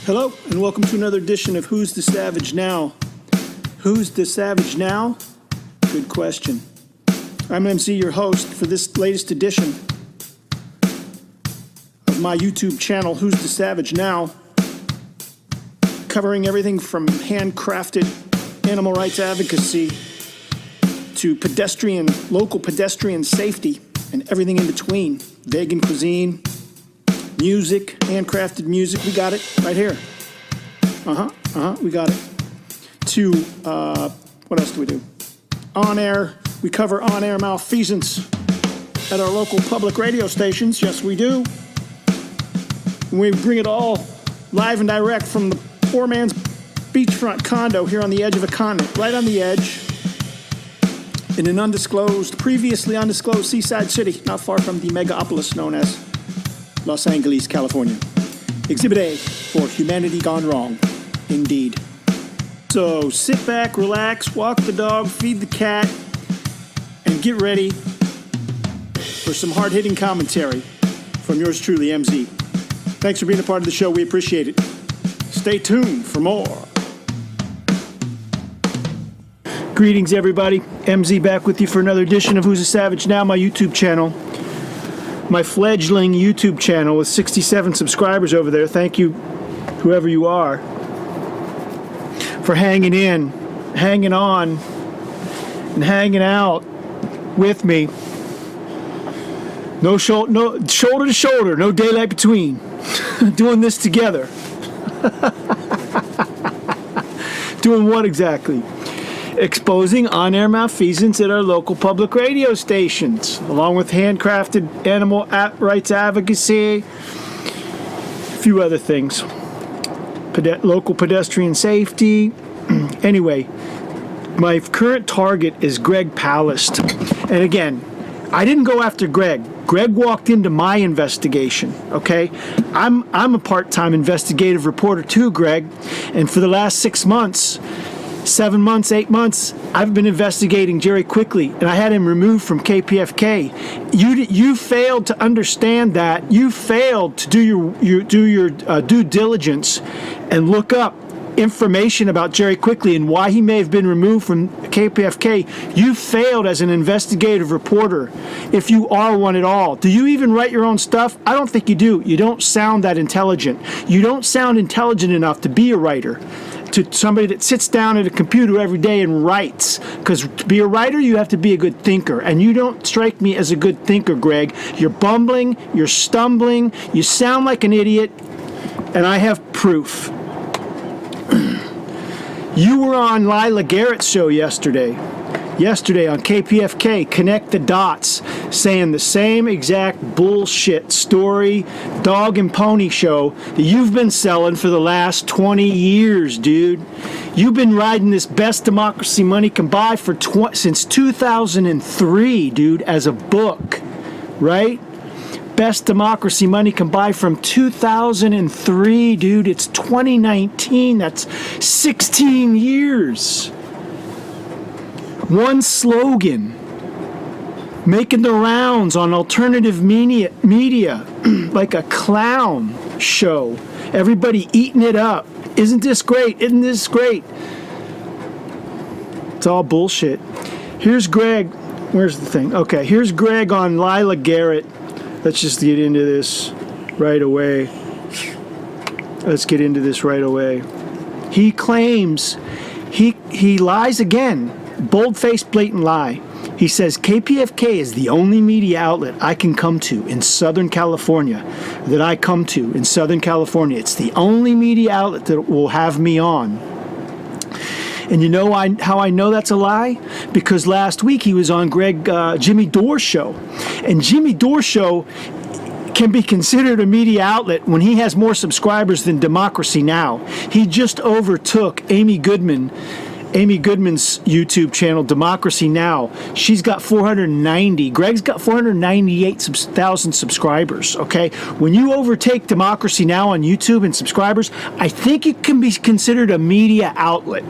Hello, and welcome to another edition of Who's the Savage Now? Who's the Savage Now? Good question. I'm MC, your host, for this latest edition of my YouTube channel, Who's the Savage Now? Covering everything from handcrafted animal rights advocacy to local pedestrian safety and everything in between. Vegan cuisine, music, handcrafted music, we got it right here. We got it. To, what else do we do? On air, we cover on-air malfeasance at our local public radio stations. Yes, we do. And we bring it all live and direct from the poor man's beachfront condo here on the edge of a continent, right on the edge, in an previously undisclosed seaside city, not far from the megapolis known as Los Angeles, California. Exhibit A for humanity gone wrong, indeed. So sit back, relax, walk the dog, feed the cat, and get ready for some hard-hitting commentary from yours truly, MZ. Thanks for being a part of the show. We appreciate it. Stay tuned for more. Greetings, everybody. MZ back with you for another edition of Who's a Savage Now, my YouTube channel. My fledgling YouTube channel with 67 subscribers over there. Thank you, whoever you are, for hanging in, hanging on, and hanging out with me. No shoulder to shoulder, no daylight between. Doing this together. Doing what exactly? Exposing on-air malfeasance at our local public radio stations, along with handcrafted animal rights advocacy, a few other things. Local pedestrian safety. Anyway, my current target is Greg Palast. And again, I didn't go after Greg. Greg walked into my investigation, okay? I'm a part-time investigative reporter too, Greg. And for the last 6 months, 7 months, 8 months, I've been investigating Jerry Quickly, and I had him removed from KPFK. You failed to understand that. You failed to do your due diligence and look up information about Jerry Quickly and why he may have been removed from KPFK. You failed as an investigative reporter, if you are one at all. Do you even write your own stuff? I don't think you do. You don't sound that intelligent. You don't sound intelligent enough to be a writer. To somebody that sits down at a computer every day and writes. Because to be a writer, you have to be a good thinker. And you don't strike me as a good thinker, Greg. You're bumbling, you're stumbling, you sound like an idiot, and I have proof. You were on Lila Garrett's show yesterday on KPFK, Connect the Dots, saying the same exact bullshit story, dog and pony show that you've been selling for the last 20 years, dude. You've been riding this best democracy money can buy for since 2003, dude, as a book, right? Best democracy money can buy from 2003, dude. It's 2019. That's 16 years. One slogan, making the rounds on alternative media like a clown show. Everybody eating it up. Isn't this great? Isn't this great? It's all bullshit. Here's Greg. Where's the thing? Okay, here's Greg on Lila Garrett. Let's just get into this right away. He claims, he lies again. Bold-faced, blatant lie. He says KPFK is the only media outlet I can come to in Southern California. It's the only media outlet that will have me on. And you know how I know that's a lie? Because last week he was on Jimmy Dore's show. And Jimmy Dore's show can be considered a media outlet when he has more subscribers than Democracy Now! He just overtook Amy Goodman's YouTube channel, Democracy Now! She's got 490. Greg's got 498,000 subscribers, okay? When you overtake Democracy Now! On YouTube in subscribers, I think it can be considered a media outlet.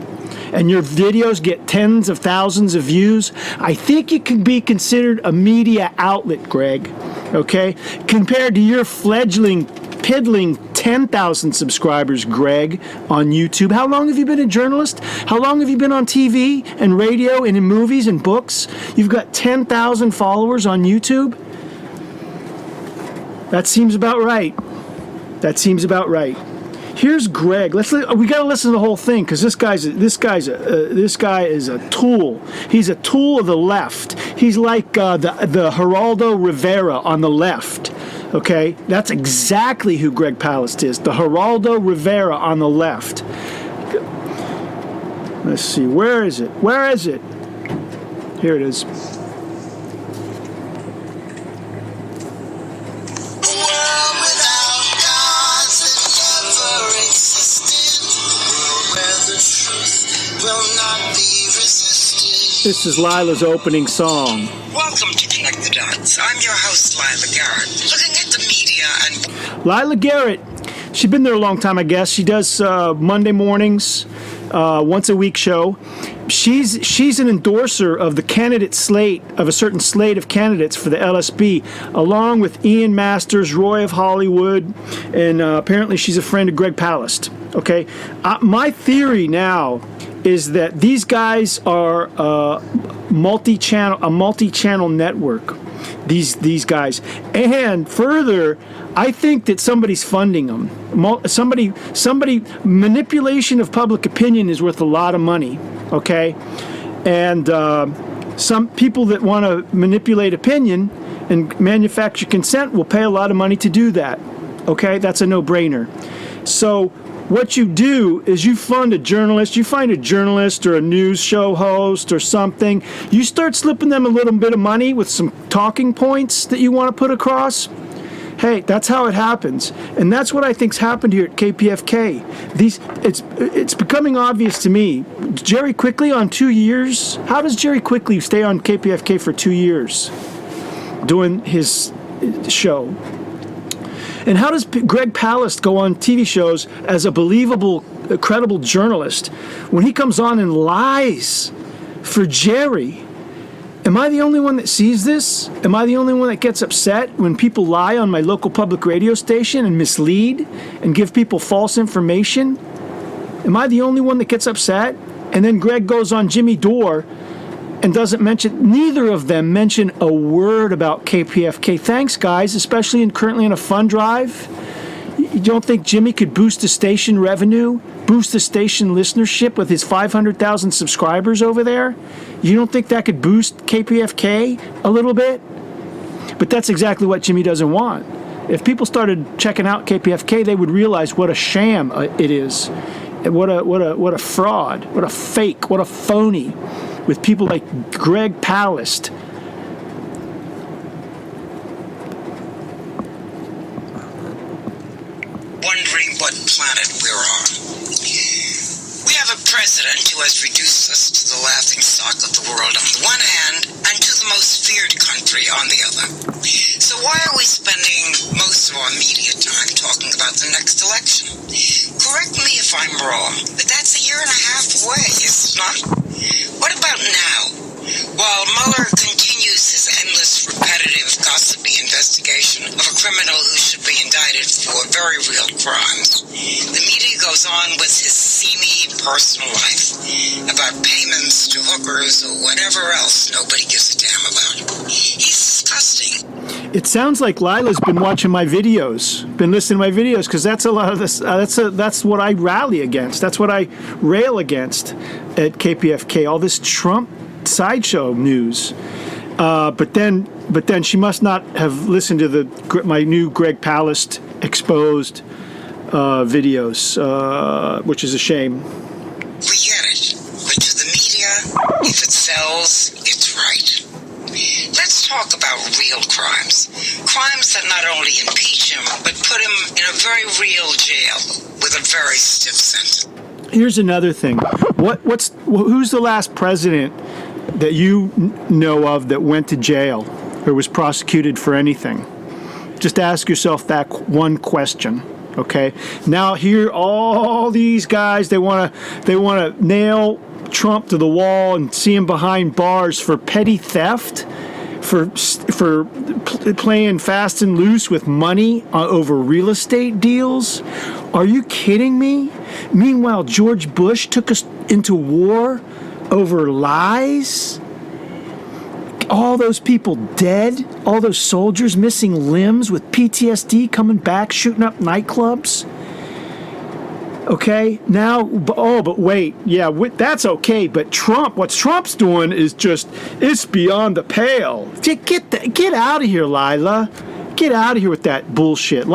And your videos get tens of thousands of views. I think it can be considered a media outlet, Greg, okay? Compared to your fledgling piddling 10,000 subscribers, Greg, on YouTube. How long have you been a journalist? How long have you been on TV and radio and in movies and books? You've got 10,000 followers on YouTube? That seems about right. That seems about right. Here's Greg. We got to listen to the whole thing because this guy is a tool. He's a tool of the left. He's like the Geraldo Rivera on the left. Okay, that's exactly who Greg Palast is. The Geraldo Rivera on the left. Let's see. Where is it? Where is it? Here it is. This is Lila's opening song. Welcome to Connect the Dots. I'm your host, Lila Garrett. Looking at the media and... Lila Garrett, she's been there a long time, I guess. She does Monday mornings, once a week show. She's an endorser of the candidate slate, of a certain slate of candidates for the LSB, along with Ian Masters, Roy of Hollywood, and apparently she's a friend of Greg Palast. Okay, my theory now is that these guys are a multi-channel network. These guys, and further, I think that somebody's funding them. Somebody manipulation of public opinion is worth a lot of money. Okay, and some people that want to manipulate opinion and manufacture consent will pay a lot of money to do that. Okay, that's a no-brainer. So what you do is you fund a journalist, you find a journalist or a news show host or something, you start slipping them a little bit of money with some talking points that you want to put across. Hey, that's how it happens. And that's what I think's happened here at KPFK. It's becoming obvious to me. Jerry Quickly on 2 years? How does Jerry Quickly stay on KPFK for 2 years doing his show? And how does Greg Palast go on TV shows as a believable, credible journalist when he comes on and lies for Jerry? Am I the only one that sees this? Am I the only one that gets upset when people lie on my local public radio station and mislead and give people false information? Am I the only one that gets upset? And then Greg goes on Jimmy Dore and neither of them mention a word about KPFK. Thanks, guys, especially currently in a fund drive. You don't think Jimmy could boost the station revenue, boost the station listenership with his 500,000 subscribers over there? You don't think that could boost KPFK a little bit? But that's exactly what Jimmy doesn't want. If people started checking out KPFK, they would realize what a sham it is. What a fraud, what a fake, what a phony, with people like Greg Palast. Wondering what planet we're on. We have a president who has reduced us to the laughingstock of the world on the one hand and to the most feared country on the other. So why are we spending most of our media time talking about the next election? Correct me if I'm wrong, but that's a year and a half away, is it not? What about now? While Mueller continues his endless, repetitive, gossipy investigation of a criminal who should be indicted for very real crimes, the media goes on with his seamy personal life about payments to hookers or whatever else nobody gives a damn about. He's disgusting. It sounds like Lila's been watching my videos, been listening to my videos, because that's a lot of this. That's what I rally against. That's what I rail against at KPFK. All this Trump sideshow news. But then she must not have listened to my new Greg Palast exposed videos, which is a shame. We get it, but to the media, if it sells, it's right. Let's talk about real crimes. Crimes that not only impeach him, but put him in a very real jail with a very stiff sentence. Here's another thing. Who's the last president that you know of that went to jail or was prosecuted for anything? Just ask yourself that one question. Okay. Now here, all these guys, they want to nail Trump to the wall and see him behind bars for petty theft, playing fast and loose with money over real estate deals? Are you kidding me? Meanwhile, George Bush took us into war over lies. All those people dead, all those soldiers missing limbs with PTSD coming back, shooting up nightclubs. Okay, now, but wait, yeah, that's okay, but what Trump's doing is just, it's beyond the pale. Get out of here, Lila. Get out of here with that bullshit.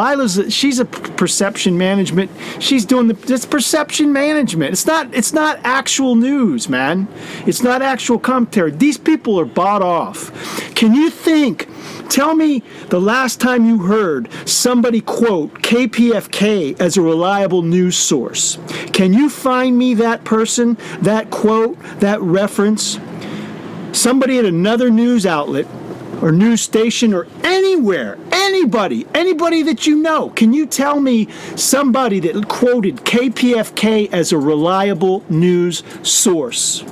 She's a perception management. She's doing it's perception management. It's not actual news, man. It's not actual commentary. These people are bought off. Can you tell me the last time you heard somebody quote KPFK as a reliable news source? Can you find me that person, that quote, that reference? Somebody at another news outlet or news station or anywhere, anybody that you know, can you tell me somebody that quoted KPFK as a reliable news source?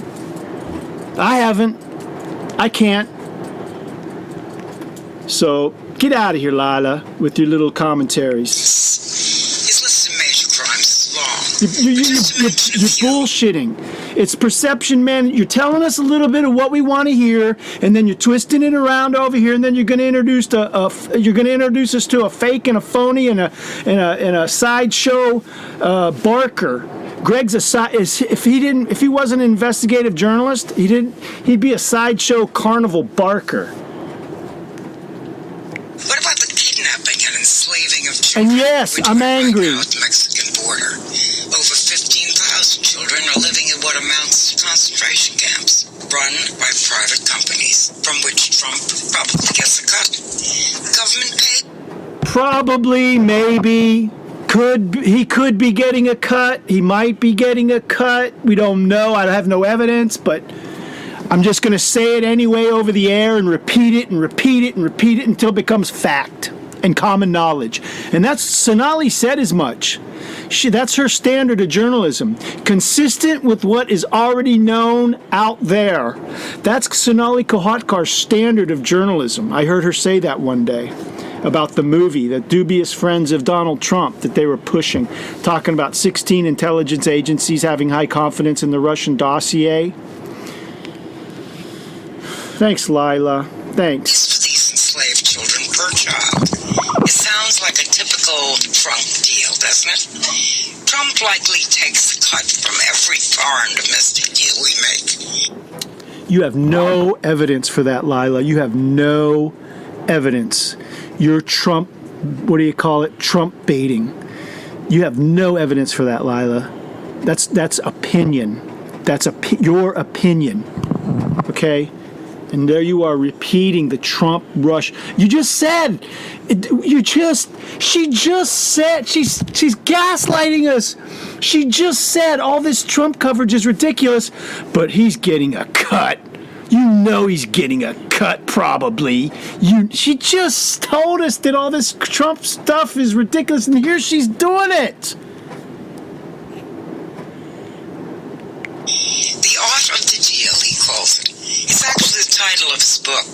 I haven't. I can't. So get out of here, Lila, with your little commentaries. His list of major crimes is long. You're bullshitting. It's perception, man. You're telling us a little bit of what we want to hear, and then you're twisting it around over here, and then you're going to introduce us to a fake and a phony and a sideshow barker. Greg's if he wasn't an investigative journalist, he'd be a sideshow carnival barker. What about the kidnapping and enslaving of children? And yes, I'm angry. Right now at the Mexican border. Over 15,000 children are living in what amounts to concentration camps, run by private companies, from which Trump probably gets a cut. The government paid. Probably, maybe. He could be getting a cut. He might be getting a cut. We don't know. I have no evidence, but I'm just going to say it anyway over the air and repeat it and repeat it and repeat it until it becomes fact and common knowledge. And that's Sonali said as much. That's her standard of journalism, consistent with what is already known out there. That's Sonali Kohatkar's standard of journalism. I heard her say that one day about the movie, The Dubious Friends of Donald Trump, that they were pushing, talking about 16 intelligence agencies having high confidence in the Russian dossier. Thanks, Lila. Thanks. For these enslaved children per child. It sounds like a typical Trump deal, doesn't it? Trump likely takes a cut from every foreign domestic deal we make. You have no evidence for that, Lila. You have no evidence. You're Trump, what do you call it? Trump baiting. You have no evidence for that, Lila. That's opinion. That's your opinion. Okay? And there you are repeating the Trump rush. You just said, she just said, she's gaslighting us. She just said all this Trump coverage is ridiculous, but he's getting a cut. You know he's getting a cut, probably. She just told us that all this Trump stuff is ridiculous, and here she's doing it. The Art of the Deal, he calls it. It's actually the title of his book.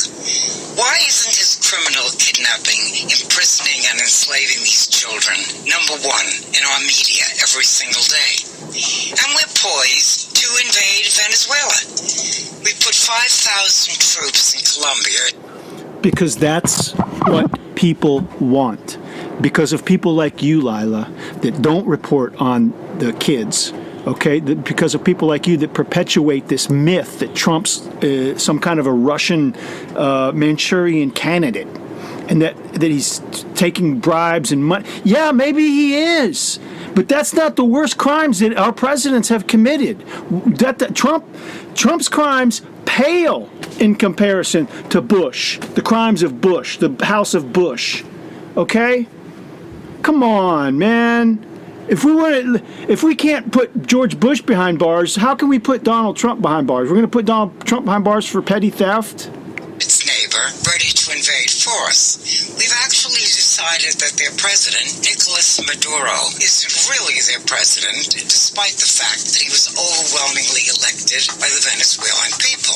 Why isn't his criminal kidnapping, imprisoning, and enslaving these children number one in our media every single day? And we're poised to invade Venezuela. We put 5,000 troops in Colombia. Because that's what people want. Because of people like you, Lila, that don't report on the kids. Okay, because of people like you that perpetuate this myth that Trump's some kind of a Russian Manchurian candidate, and that he's taking bribes and money. Yeah, maybe he is, but that's not the worst crimes that our presidents have committed. Trump's crimes pale in comparison to Bush, the crimes of Bush, the House of Bush. Okay, come on, man. If we can't put George Bush behind bars, how can we put Donald Trump behind bars? We're going to put Donald Trump behind bars for petty theft? Its neighbor, ready to invade for us. We've actually decided that their president, Nicolas Maduro, isn't really their president, despite the fact that he was overwhelmingly elected by the Venezuelan people.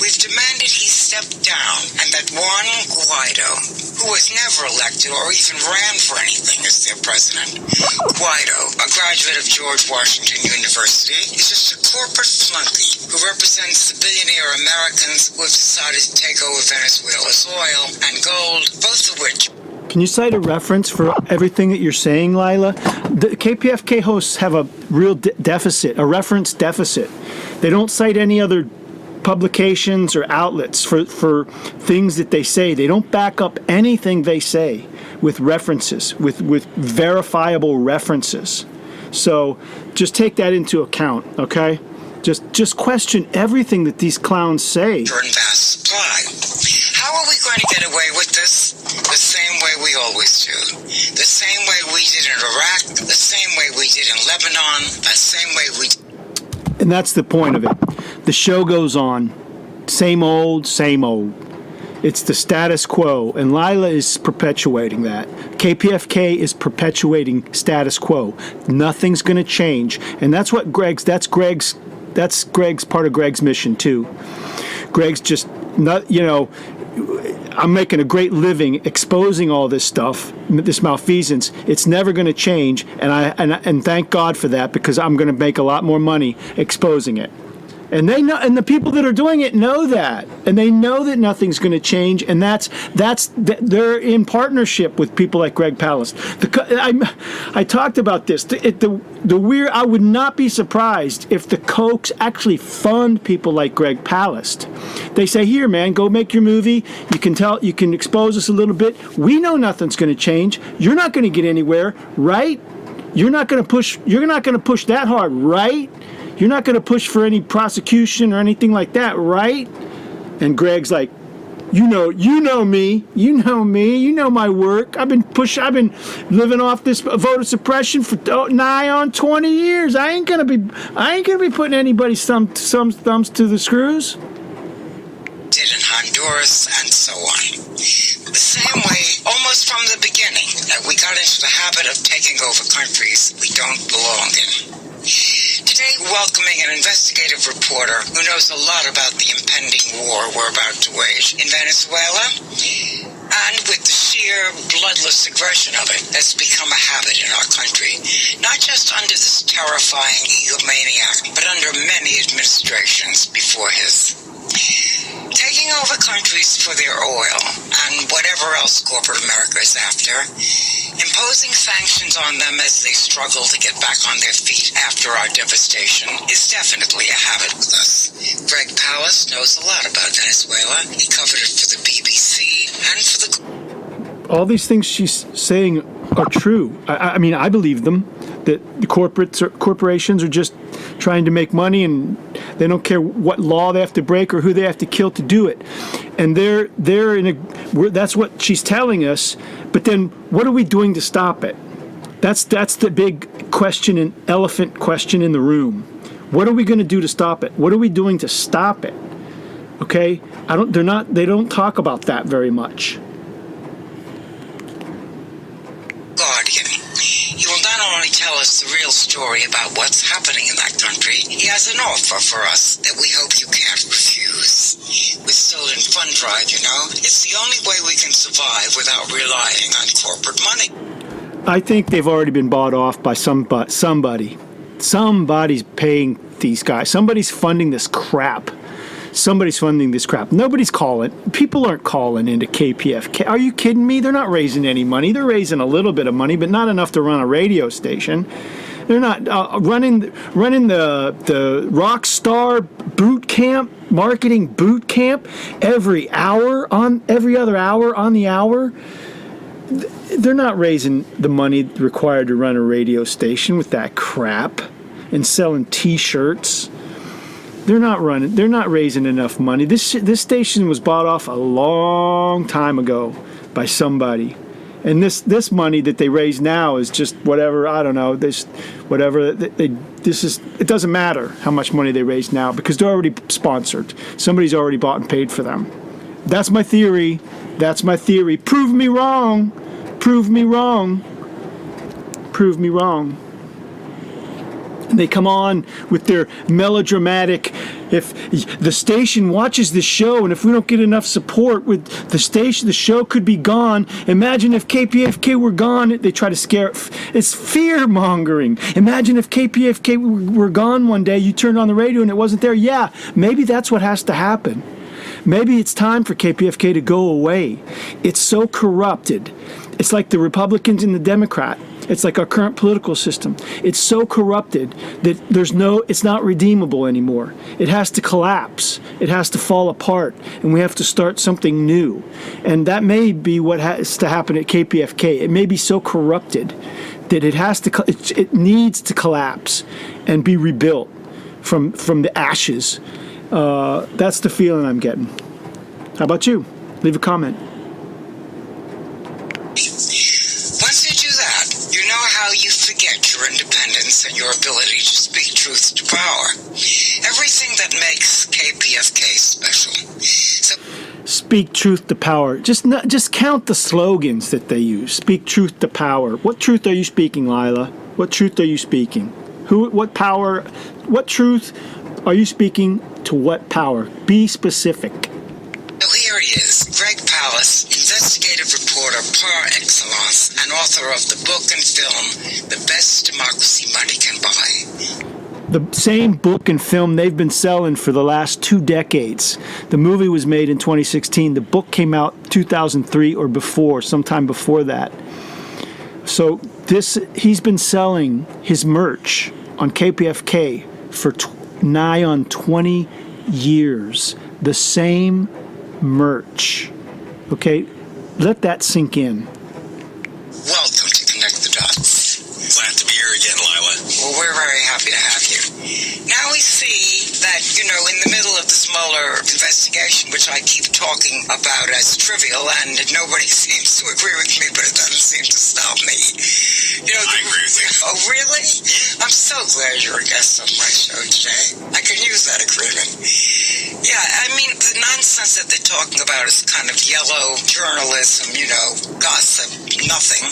We've demanded he step down and that Juan Guaido, who was never elected or even ran for anything as their president. Guaido, a graduate of George Washington University, is just a corporate flunky who represents the billionaire Americans who have decided to take over Venezuela's oil and gold, both of which... Can you cite a reference for everything that you're saying, Lila? The KPFK hosts have a real deficit, a reference deficit. They don't cite any other publications or outlets for things that they say. They don't back up anything they say with references, with verifiable references. So just take that into account, okay? Just question everything that these clowns say. For vast supply. How are we going to get away with this? The same way we always do. The same way we did in Iraq, the same way we did in Lebanon, the same way we... And that's the point of it. The show goes on. Same old, same old. It's the status quo, and Lila is perpetuating that. KPFK is perpetuating status quo. Nothing's going to change, and that's what Greg's part of Greg's mission too. Greg's just not, I'm making a great living exposing all this stuff, this malfeasance. It's never going to change, and thank God for that, because I'm going to make a lot more money exposing it. And they know, and the people that are doing it know that, and they know that nothing's going to change, and they're in partnership with people like Greg Palast. I talked about this. The weird. I would not be surprised if the Kochs actually fund people like Greg Palast. They say, "Here, man, go make your movie. You can expose us a little bit. We know nothing's going to change. You're not going to get anywhere, right? You're not going to push that hard, right? You're not going to push for any prosecution or anything like that, right?" And Greg's like, you know me, you know my work. I've been living off this voter suppression for nigh on 20 years. I ain't gonna be putting anybody's thumbs to the screws. Did in Honduras and so on. The same way, almost from the beginning, that we got into the habit of taking over countries we don't belong in. Today, welcoming an investigative reporter who knows a lot about the impending war we're about to wage in Venezuela, and with the sheer bloodless aggression of it that's become a habit in our country, not just under this terrifying egomaniac, but under many administrations before his. Taking over countries for their oil and whatever else corporate America is after, imposing sanctions on them as they struggle to get back on their feet after our devastation is definitely a habit with us. Greg Palast knows a lot about Venezuela. He covered it for the BBC and for the... All these things she's saying are true. I mean, I believe them, that the corporations are just trying to make money, and they don't care what law they have to break or who they have to kill to do it. And that's what she's telling us. But then, what are we doing to stop it? That's the big question, and elephant question in the room. What are we going to do to stop it? What are we doing to stop it? Okay, they don't talk about that very much. Guardian. He will not only tell us the real story about what's happening in that country, he has an offer for us that we hope you can't refuse. We're still in fund drive, It's the only way we can survive without relying on corporate money. I think they've already been bought off by somebody. Somebody's paying these guys. Somebody's funding this crap. Nobody's calling. People aren't calling into KPFK. Are you kidding me? They're not raising any money. They're raising a little bit of money, but not enough to run a radio station. They're not running the rock star boot camp, marketing boot camp every other hour on the hour. They're not raising the money required to run a radio station with that crap and selling T-shirts. They're not raising enough money. This station was bought off a long time ago by somebody. And this money that they raise now is just whatever, I don't know, it doesn't matter how much money they raise now, because they're already sponsored. Somebody's already bought and paid for them. That's my theory. Prove me wrong. prove me wrong. Prove me wrong. And they come on with their melodramatic, if the station watches this show and if we don't get enough support with the station, the show could be gone. Imagine if KPFK were gone. They try to scare. It's fear mongering. Imagine if KPFK were gone one day, you turned on the radio and it wasn't there. Yeah, maybe that's what has to happen. Maybe it's time for KPFK to go away. It's so corrupted. It's like the Republicans and the Democrat. It's like our current political system. It's so corrupted that it's not redeemable anymore. It has to collapse. It has to fall apart, and we have to start something new. And that may be what has to happen at KPFK. It may be so corrupted that it needs to collapse and be rebuilt from the ashes. That's the feeling I'm getting. How about you? Leave a comment. Once you do that, you know how you forget your independence and your ability to speak truth to power. Everything that makes KPFK special. So, speak truth to power. Just count the slogans that they use. Speak truth to power. What truth are you speaking, Lila? What truth are you speaking? What power? What truth are you speaking to what power? Be specific. So here he is, Greg Palast, investigative reporter par excellence and author of the book and film, The Best Democracy Money Can Buy. The same book and film they've been selling for the last 2 decades. The movie was made in 2016. The book came out 2003 or before, sometime before that. So he's been selling his merch on KPFK for nigh on 20 years. The same merch. Okay? Let that sink in. Welcome to Connect the Dots. Glad to be here again, Lila. Well, we're very happy to have you. Now we see that, in the middle of this Mueller investigation, which I keep talking about as trivial, and nobody seems to agree with me, but it doesn't seem to stop me. I agree with you. Oh, really? Yeah. I'm so glad you're a guest on my show today. I can use that agreement. Yeah, I mean, the nonsense that they're talking about is kind of yellow journalism, gossip, nothing.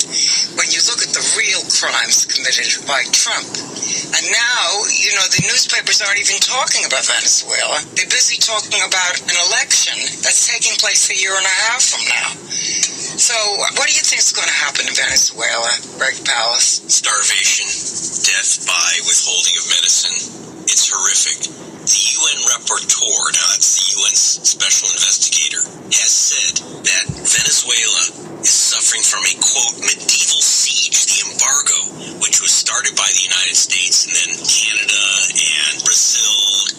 When you look at the real crimes committed by Trump. And now, the newspapers aren't even talking about Venezuela. They're busy talking about an election that's taking place a year and a half from now. So, what do you think is going to happen in Venezuela, Greg Palast? Starvation, death by withholding of medicine. It's horrific. The UN rapporteur, now that's the UN's special investigator, has said that Venezuela is suffering from a, quote, medieval siege, the embargo, which was started by the United States and then Canada and Brazil,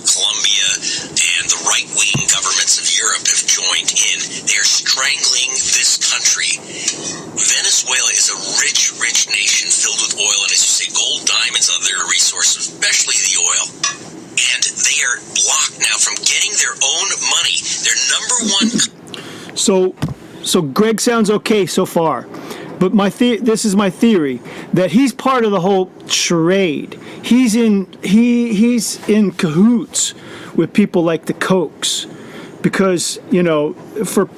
Colombia, and the right-wing governments of Europe have joined in. They are strangling this country. Venezuela is a rich, rich nation filled with oil, and as you say, gold, diamonds, other resources, especially the oil. And they are blocked now from getting their own money. Their number one... So Greg sounds okay so far. But this is my theory, that he's part of the whole charade. He's in cahoots with people like the Kochs, because for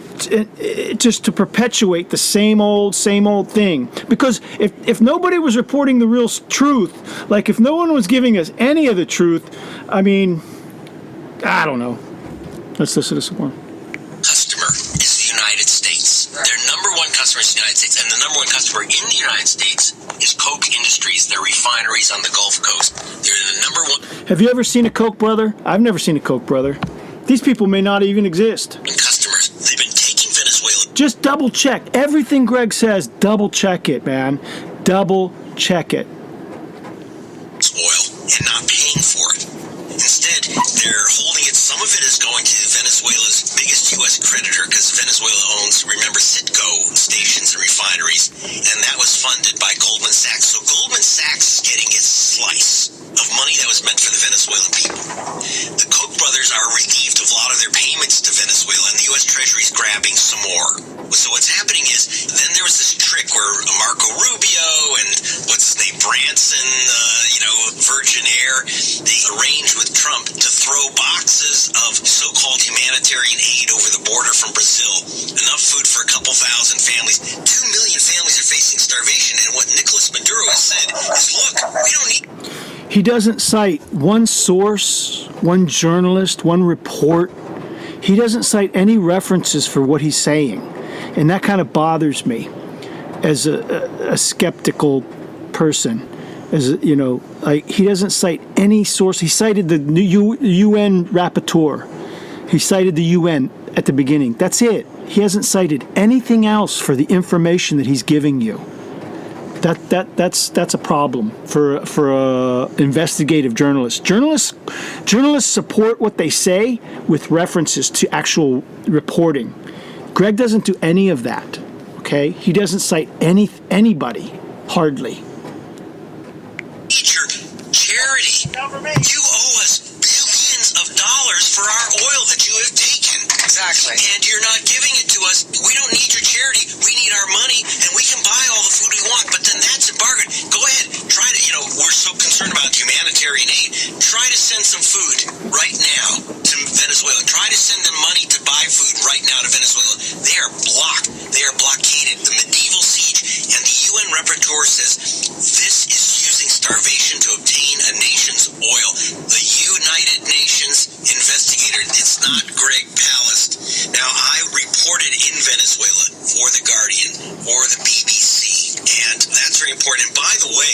just to perpetuate the same old thing. Because if nobody was reporting the real truth, like if no one was giving us any of the truth, I mean, I don't know. Let's listen to some more. Customer is the United States. Their number one customer is the United States, and the number one customer in the United States is Koch Industries, their refineries on the Gulf Coast. They're the number one. Have you ever seen a Koch brother? I've never seen a Koch brother. These people may not even exist. Customers. They've been taking Venezuela. Just double check. Everything Greg says, double check it, man. Double check it. Oil and not paying for it. Instead, they're holding it. Some of it is going to Venezuela's biggest U.S. creditor, because Venezuela owns, remember, Citgo stations and refineries, and that was funded by Goldman Sachs. So Goldman Sachs is getting its slice of money that was meant for the Venezuelan people. The Koch brothers are relieved of a lot of their payments to Venezuela, and the U.S. Treasury is grabbing some more. So what's happening is, then there was this trick where Marco Rubio and what's his name, Branson, Virgin Air, they arranged with Trump to throw boxes of so-called humanitarian aid over the border from Brazil. Enough food for a couple thousand families. 2 million families are facing starvation, and what Nicolas Maduro has said is, look, we don't need... He doesn't cite one source, one journalist, one report. He doesn't cite any references for what he's saying. And that kind of bothers me as a skeptical person. As you know, like, he doesn't cite any source. He cited the UN rapporteur. He cited the UN at the beginning. That's it. He hasn't cited anything else for the information that he's giving you. That's a problem for investigative journalists. Journalists support what they say with references to actual reporting. Greg doesn't do any of that. Okay, he doesn't cite anybody hardly. Teacher, charity. You owe us billions of dollars for our oil that you have taken. Exactly. And you're not giving it to us. We don't need your charity. We need our money, and we can buy all the food we want, but then that's a bargain. Go ahead. Try to, we're so concerned about humanitarian aid. Try to send some food right now to Venezuela. Try to send them money to buy food right now to Venezuela. They are blocked. They are blockaded. The medieval siege, and the UN rapporteur says this is using starvation to obtain a nation's oil. The United Nations investigator. It's not Greg Palast. Now, I reported in Venezuela for The Guardian or the BBC, and that's very important. And by the way...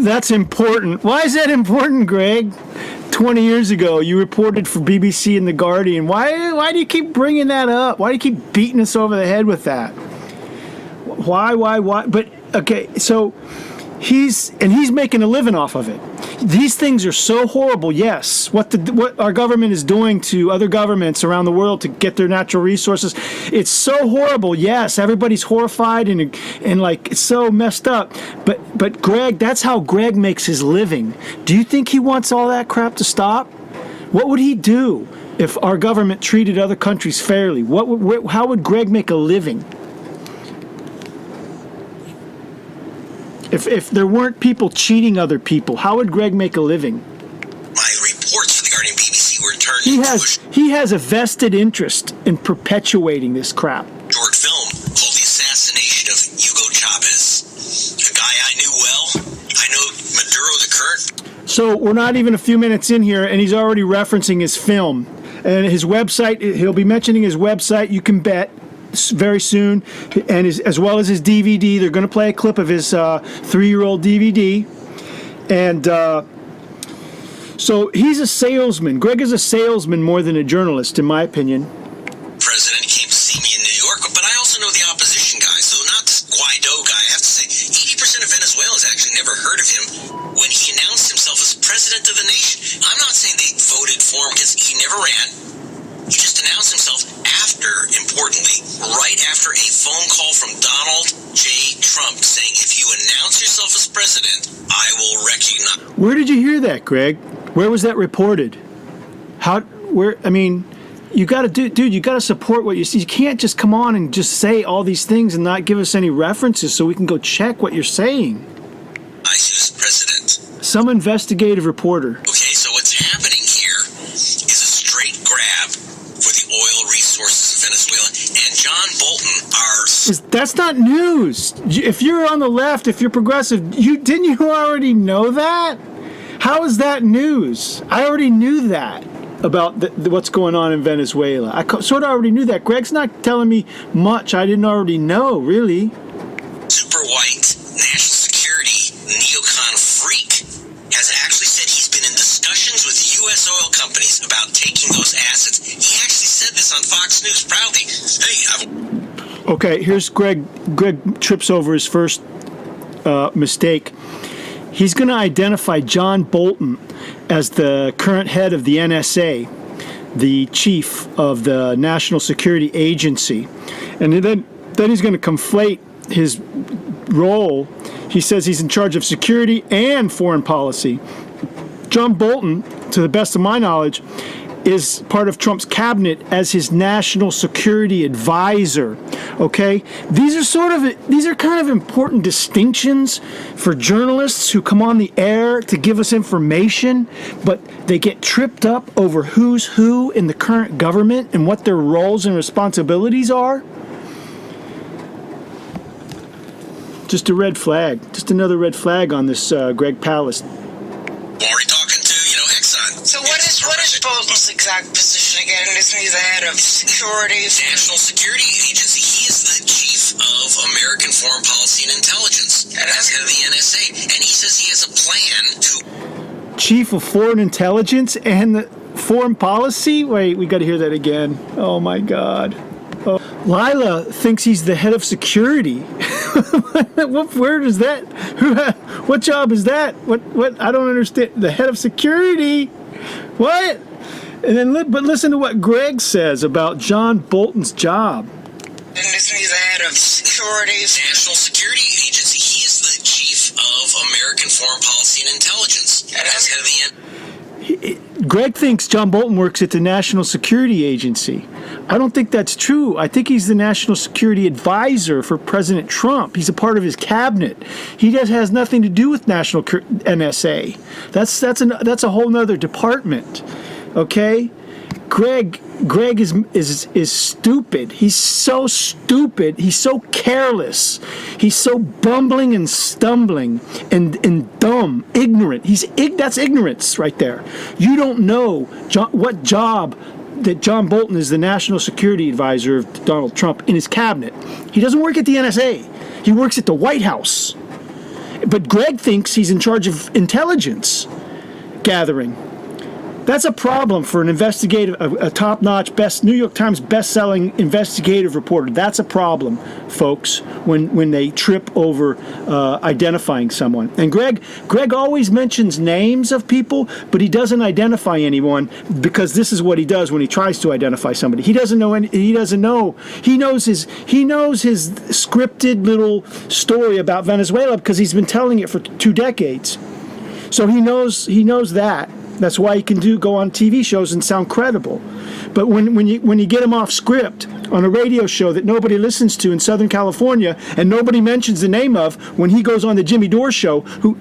That's important. Why is that important, Greg? 20 years ago, you reported for BBC and The Guardian. Why do you keep bringing that up? Why do you keep beating us over the head with that? Why? But, okay, so he's making a living off of it. These things are so horrible, yes. What our government is doing to other governments around the world to get their natural resources, it's so horrible, yes. Everybody's horrified and like, it's so messed up. But Greg, that's how Greg makes his living. Do you think he wants all that crap to stop? What would he do if our government treated other countries fairly? How would Greg make a living? If there weren't people cheating other people, how would Greg make a living? My reports for The Guardian BBC were turned He has a vested interest in perpetuating this crap. short film called The Assassination of Hugo Chavez. A guy I knew well. I know Maduro, the current. So we're not even a few minutes in here, and he's already referencing his film. And his website, he'll be mentioning his website, you can bet, very soon, and as well as his DVD. They're going to play a clip of his 3-year-old DVD. And so he's a salesman. Greg is a salesman more than a journalist, in my opinion. President came to see me in New York, but I also know the opposition guy, so not this Guaido guy. I have to say, 80% of Venezuelans actually never heard of him when he announced himself as president of the nation. I'm not saying they voted for him because he never ran. He just announced himself importantly, right after a phone call from Donald J. Trump saying, if you announce yourself as president, I will recognize... Where did you hear that, Greg? Where was that reported? You got to you got to support what you see. You can't just come on and just say all these things and not give us any references so we can go check what you're saying. I was president. Some investigative reporter. Okay, so what's happening here is a straight grab for the oil resources of Venezuela, and John Bolton, That's not news. If you're on the left, if you're progressive, didn't you already know that? How is that news? I already knew that about what's going on in Venezuela. I sort of already knew that. Greg's not telling me much I didn't already know, really. super white national security neocon freak has actually said he's been in discussions with U.S. oil companies about taking those assets. He actually said this on Fox News proudly. Hey, Okay, here's Greg. Greg trips over his first mistake. He's going to identify John Bolton as the current head of the NSA, the chief of the National Security Agency. And then he's going to conflate his role. He says he's in charge of security and foreign policy. John Bolton, to the best of my knowledge, is part of Trump's cabinet as his national security advisor. Okay, these are kind of important distinctions for journalists who come on the air to give us information, but they get tripped up over who's who in the current government and what their roles and responsibilities are. Just a red flag. Just another red flag on this Greg Palast. Already talking to, Exxon. So what is Bolton's exact position again? Isn't he the head of security? National Security Agency. He is the chief of American Foreign Policy and Intelligence. And as head of the NSA. And he says he has a plan to... Chief of Foreign Intelligence and the Foreign Policy? Wait, we got to hear that again. Oh, my God. Oh. Lila thinks he's the head of security. Where does that? What job is that? What? I don't understand. The head of security. What? And then, but listen to what Greg says about John Bolton's job. And isn't he the head of security? National Security Agency. He is the chief of American Foreign Policy and Intelligence. And as head of the Greg thinks John Bolton works at the National Security Agency. I don't think that's true. I think he's the National Security Advisor for President Trump. He's a part of his cabinet. He has nothing to do with National NSA. That's a whole nother department. Okay? Greg is stupid. He's so stupid. He's so careless. He's so bumbling and stumbling and dumb, ignorant. That's ignorance right there. You don't know what job that John Bolton is the National Security Advisor of Donald Trump in his cabinet. He doesn't work at the NSA. He works at the White House. But Greg thinks he's in charge of intelligence gathering. That's a problem for an a top-notch, New York Times best-selling investigative reporter. That's a problem, folks, when they trip over identifying someone. And Greg always mentions names of people, but he doesn't identify anyone because this is what he does when he tries to identify somebody. He doesn't know. He knows his scripted little story about Venezuela because he's been telling it for 2 decades. So he knows that. That's why he can go on TV shows and sound credible. But when you get him off script on a radio show that nobody listens to in Southern California and nobody mentions the name of, when he goes on the Jimmy Dore show, who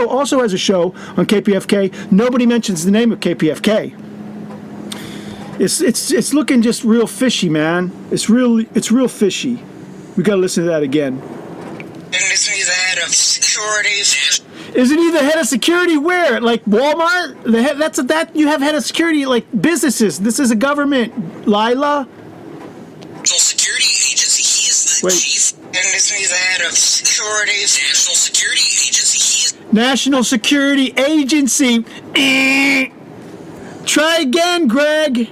also has a show on KPFK, nobody mentions the name of KPFK. It's looking just real fishy, man. It's real fishy. We got to listen to that again. And isn't he the head of security? Isn't he the head of security where? Like Walmart? You have head of security like businesses. This is a government. Lila? National Security Agency. He is the chief. And isn't he the head of security? National Security Agency. He is National Security Agency. Try again, Greg.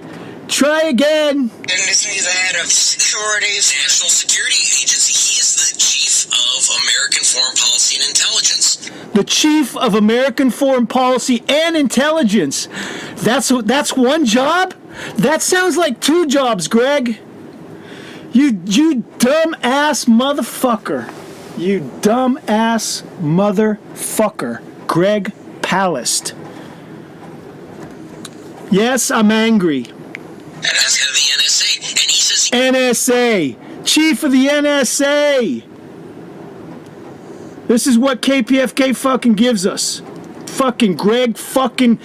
Try again. And isn't he the head of security? National Security Agency. He is the chief of American Foreign Policy and Intelligence. The chief of American Foreign Policy and Intelligence. That's one job? That sounds like 2 jobs, Greg. You dumb ass motherfucker. You dumb ass motherfucker. Greg Palast. Yes, I'm angry. And as head of the NSA. And he says NSA. Chief of the NSA. This is what KPFK fucking gives us. Fucking Greg fucking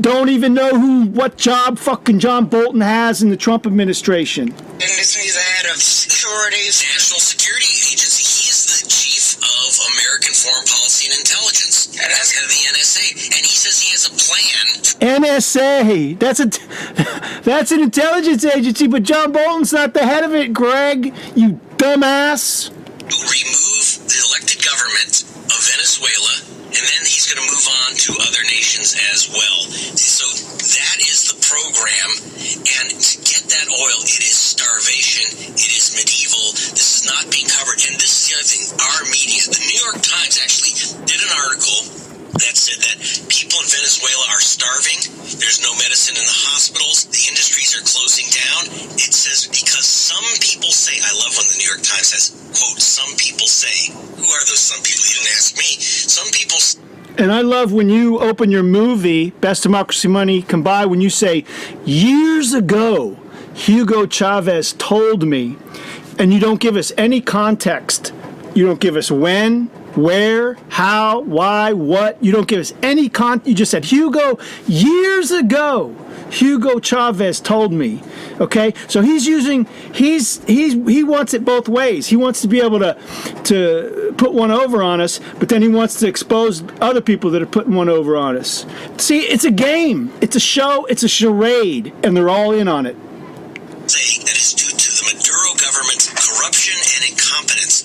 don't even know what job fucking John Bolton has in the Trump administration. And isn't he the head of security? National Security Agency. He is the chief of American Foreign Policy and Intelligence. And as head of the NSA. And he says he has a plan. NSA. That's an intelligence agency, but John Bolton's not the head of it, Greg. You dumbass. To remove the elected government of Venezuela, and then he's going to move on to other nations as well. So that is the program, and to get that oil, it is starvation, it is medieval, this is not being covered, and this is the other thing, our media, the New York Times actually did an article that said that people in Venezuela are starving, there's no medicine in the hospitals, the industries are closing down. It says because some people say, I love when the New York Times says, quote, some people say. Who are those some people? You didn't ask me. Some people And I love when you open your movie, Best Democracy Money Can Buy, when you say, years ago, Hugo Chavez told me, and you don't give us any context. You don't give us when, where, how, why, what. You don't give us any you just said, Hugo, years ago, Hugo Chavez told me. Okay, so he wants it both ways. He wants to be able to put one over on us, but then he wants to expose other people that are putting one over on us. See, it's a game, it's a show, it's a charade, and they're all in on it. Say that is due to the Maduro government's corruption and incompetence.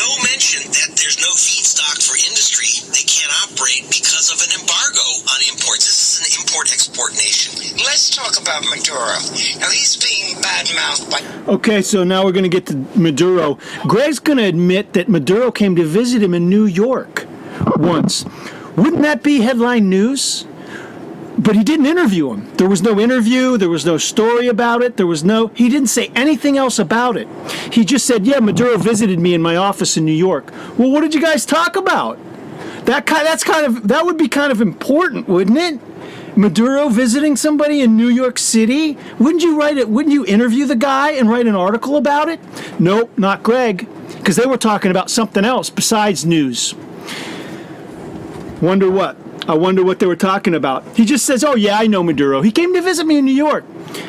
No mention that there's no feedstock for industry. They can't operate because of an embargo on imports. This is an import-export nation. Let's talk about Maduro. Now, he's being badmouthed by... Okay, so now we're going to get to Maduro. Greg's going to admit that Maduro came to visit him in New York once. Wouldn't that be headline news? But he didn't interview him. There was no interview. There was no story about it. He didn't say anything else about it. He just said, yeah, Maduro visited me in my office in New York. Well, what did you guys talk about? That would be kind of important, wouldn't it? Maduro visiting somebody in New York City? Wouldn't you interview the guy and write an article about it? Nope, not Greg, because they were talking about something else besides news. I wonder what they were talking about. He just says, oh yeah, I know Maduro. He came to visit me in New York.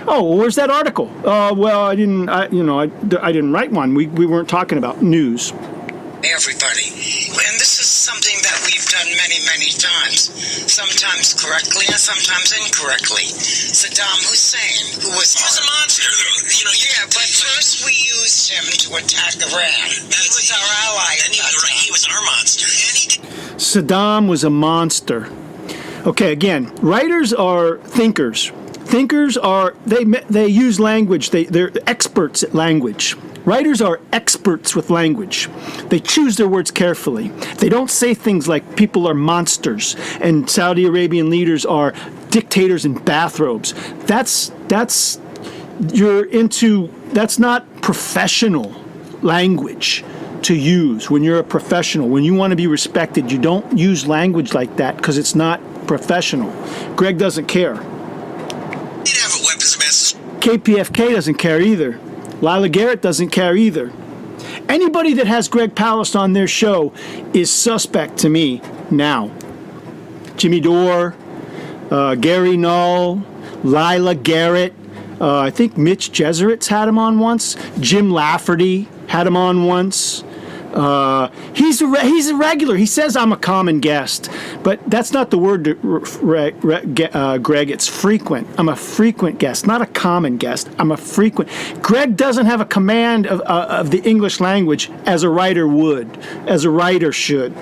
Oh, well, where's that article? Well, I didn't write one. We weren't talking about news. Everybody. And this is something that we've done many, many times. Sometimes correctly and sometimes incorrectly. Saddam Hussein, who was... He was a monster, though. Yeah, but first we used him to attack Iran. He was our ally. And he was our monster. And he did... Saddam was a monster. Okay, again, writers are thinkers. Thinkers are, they use language. They're experts at language. Writers are experts with language. They choose their words carefully. They don't say things like people are monsters and Saudi Arabian leaders are dictators in bathrobes. That's not professional language to use when you're a professional. When you want to be respected, you don't use language like that because it's not professional. Greg doesn't care. He didn't have weapons of mass destruction. KPFK doesn't care either. Lila Garrett doesn't care either. Anybody that has Greg Palast on their show is suspect to me now. Jimmy Dore, Gary Null, Lila Garrett, I think Mitch Jeseritz had him on once. Jim Lafferty had him on once. He's a regular. He says I'm a common guest, but that's not the word, Greg. It's frequent. I'm a frequent guest, not a common guest. I'm a frequent. Greg doesn't have a command of the English language as a writer would, as a writer should.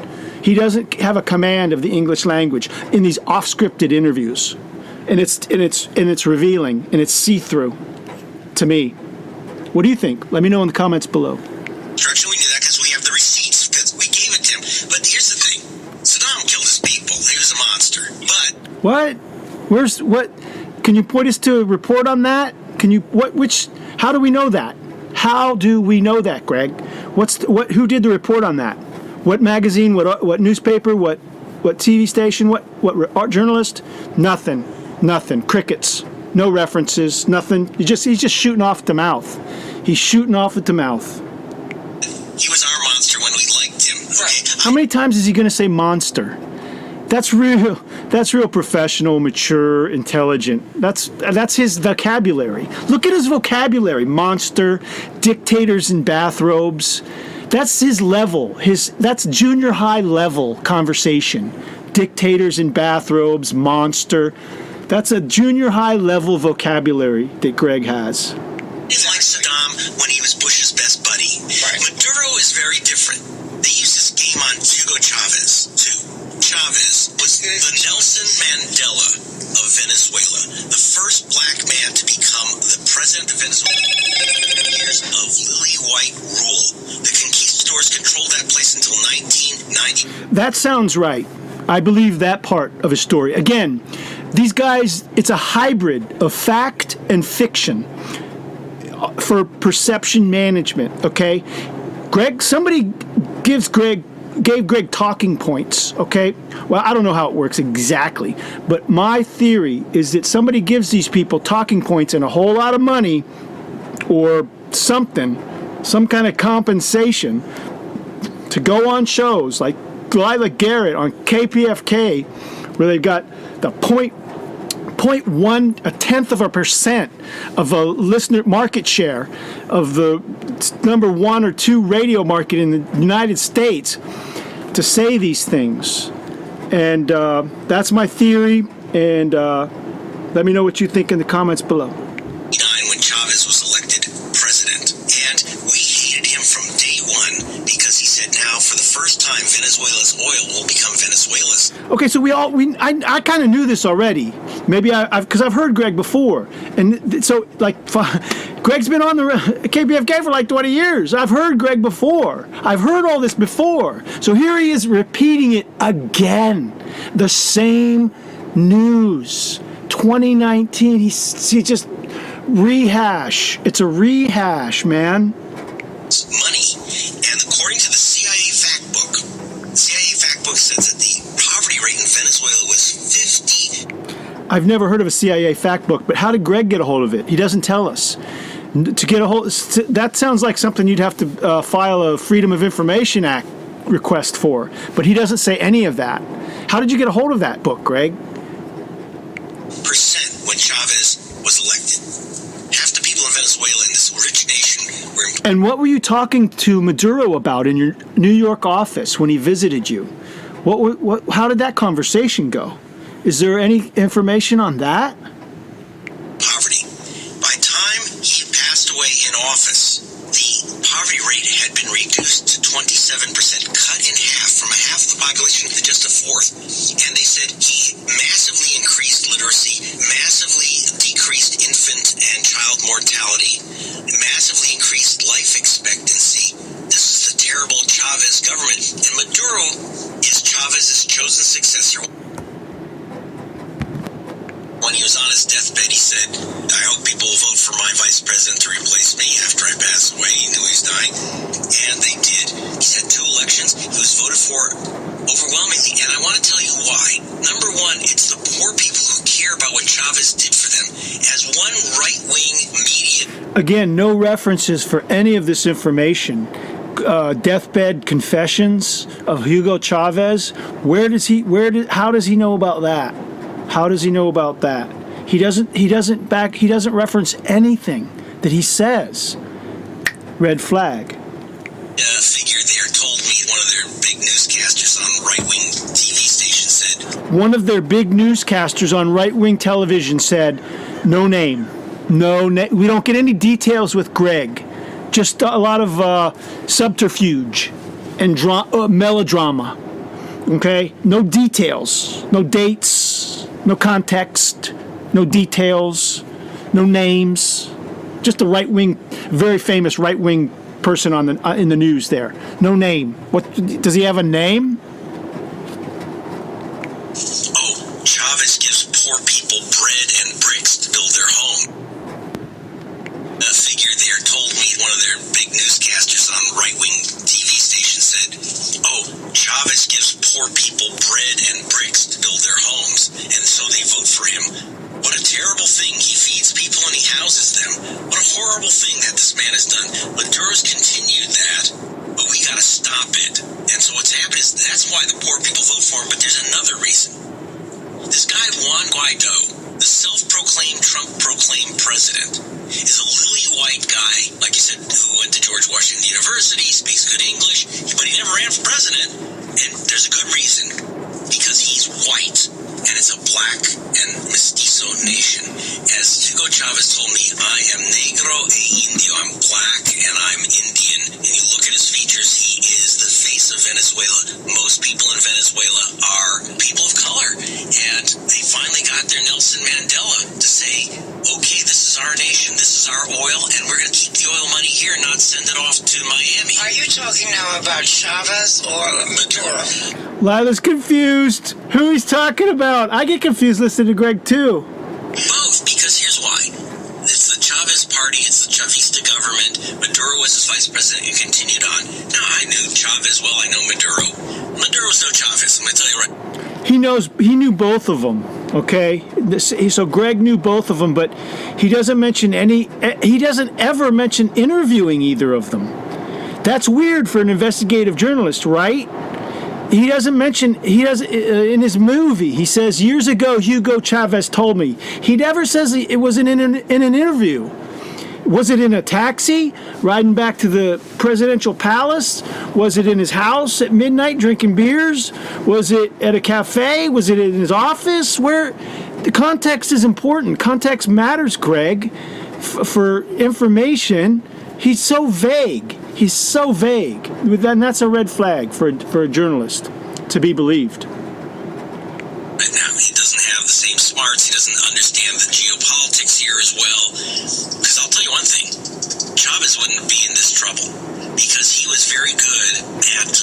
He doesn't have a command of the English language in these off-scripted interviews, and it's revealing and it's see-through to me. What do you think? Let me know in the comments below. We knew that because we have the receipts, because we gave it to him. But here's the thing. Saddam killed his people. He was a monster. But... What? Can you point us to a report on that? How do we know that? How do we know that, Greg? Who did the report on that? What magazine, what newspaper, what TV station, what art journalist? Nothing. Crickets. No references, nothing. He's just shooting off at the mouth. He's shooting off at the mouth. He was our monster when we liked him. Okay? How many times is he going to say monster? That's real professional, mature, intelligent. That's his vocabulary. Look at his vocabulary. Monster, dictators in bathrobes. That's his level. That's junior high level conversation. Dictators in bathrobes, monster. That's a junior high level vocabulary that Greg has. He's like Saddam when he was Bush's best buddy. Right. Maduro is very different. They used this game on Hugo Chavez, too. Chavez was the Nelson Mandela of Venezuela, the first black man to become the president of Venezuela. Years of lily-white rule. The conquistadors controlled that place until 1990. That sounds right. I believe that part of his story. Again, these guys, it's a hybrid of fact and fiction for perception management, okay? Somebody gives Greg gave Greg talking points, okay? Well, I don't know how it works exactly, but my theory is that somebody gives these people talking points and a whole lot of money or something, some kind of compensation to go on shows like Lila Garrett on KPFK, where they've got the 0.1% of a listener market share of the number 1 or 2 radio market in the United States, to say these things. And that's my theory, and let me know what you think in the comments below. When Chavez was elected president, and we hated him from day one because he said now for the first time Venezuela's oil will become Venezuela's. Okay, so I kind of knew this already. Maybe because I've heard Greg before, and so like Greg's been on the KPFK for like 20 years. I've heard Greg before. I've heard all this before. So here he is repeating it again, the same news. 2019. He just rehash. It's a rehash, man. Money, and according to the CIA fact book says that the poverty rate in Venezuela was 50. I've never heard of a CIA fact book, but how did Greg get a hold of it? He doesn't tell us. To get a hold, that sounds like something you'd have to file a Freedom of Information Act request for, but he doesn't say any of that. How did you get a hold of that book, Greg? Percent when Chavez was elected. Half the people in Venezuela in this rich nation were. And what were you talking to Maduro about in your New York office when he visited you? How did that conversation go? Is there any information on that? Poverty. By the time he passed away in office, the poverty rate had been reduced to 27%, cut in half, from a half of the population to just a fourth. And they said he massively increased literacy, massively decreased infant and child mortality, massively increased life expectancy. This is the terrible Chavez government, and Maduro is Chavez's chosen successor. When he was on his deathbed, he said, I hope people will vote for my vice president to replace me after I pass away. He knew he was dying. And they did. He's had 2 elections. He was voted for overwhelmingly. And I want to tell you why. Number one, it's the poor people who care about what Chavez did for them. As one right-wing media... Again, no references for any of this information. Deathbed confessions of Hugo Chavez. How does he know about that? How does he know about that? He doesn't reference anything that he says. Red flag. Figure there told me one of their big newscasters on right-wing TV station said. One of their big newscasters on right-wing television said, no name. We don't get any details with Greg. Just a lot of subterfuge and melodrama. Okay? No details. No dates. No context. No details. No names. Just a right-wing, very famous right-wing person in the news there. No name. What does he have a name? Oh, Chavez gives poor people bread and bricks to build their home. A figure there told me one of their big newscasters on right-wing TV station said, oh, Chavez gives poor people bread and bricks to build their homes, and so they vote for him. What a terrible thing. He feeds people and he houses them. What a horrible thing that this man has done. Maduro's continued that, but we gotta stop it. And so what's happened is that's why the poor people vote for him, but there's another reason. This guy, Juan Guaido, the self-proclaimed Trump-proclaimed president, is a lily-white guy, like you said, who went to George Washington University, speaks good English, but he never ran for president. And there's a good reason, because he's white, and it's a black and mestizo nation. As Hugo Chavez told me, I am negro e indio. I'm black and I'm Indian. And you look at his features, he is the face of Venezuela. Most people in Venezuela are people of color. And they finally got their Nelson Mandela to say, okay, this is our nation, this is our oil, and we're going to keep the oil money here, not send it off to Miami. Are you talking now about Chavez or Maduro? Lila's confused. Who he's talking about? I get confused listening to Greg too. Both, because here's why. It's the Chavez party, it's the Chavista government. Maduro was his vice vice president and continued on. Now, I knew Chavez well. I know Maduro. Maduro's no Chavez, I'm going to tell you right. He knew both of them, okay? So Greg knew both of them, but he doesn't ever mention interviewing either of them. That's weird for an investigative journalist, right? He doesn't mention, in his movie, he says, years ago, Hugo Chavez told me. He never says it was in an interview. Was it in a taxi, riding back to the presidential palace? Was it in his house at midnight drinking beers? Was it at a cafe? Was it in his office? Where? The context is important. Context matters, Greg, for information. He's so vague. He's so vague. And that's a red flag for a journalist to be believed. Right now, he doesn't have the same smarts. He doesn't understand the geopolitics here as well. Because I'll tell you one thing, Chavez wouldn't be in this trouble because he was very good at,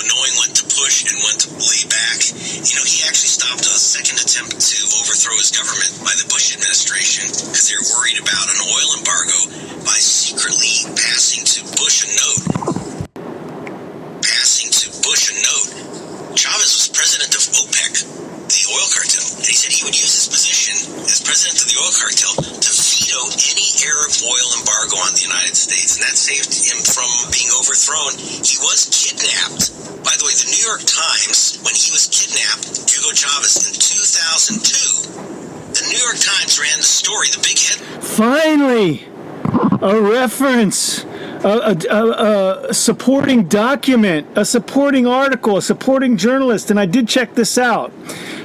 knowing when to push and when to lay back. He actually stopped a second attempt to overthrow his government by the Bush administration because they were worried about an oil embargo by secretly passing to Bush a note. Chavez was president of OPEC, the oil cartel, and he said he would use his position as president of the oil cartel to veto any Arab oil embargo on the United States, and that saved him from being overthrown. He was kidnapped. By the way, the New York Times, when he was kidnapped, Hugo Chavez, in 2002, the New York Times ran the story, the big head. Finally, a reference. A supporting document, a supporting article, a supporting journalist, and I did check this out.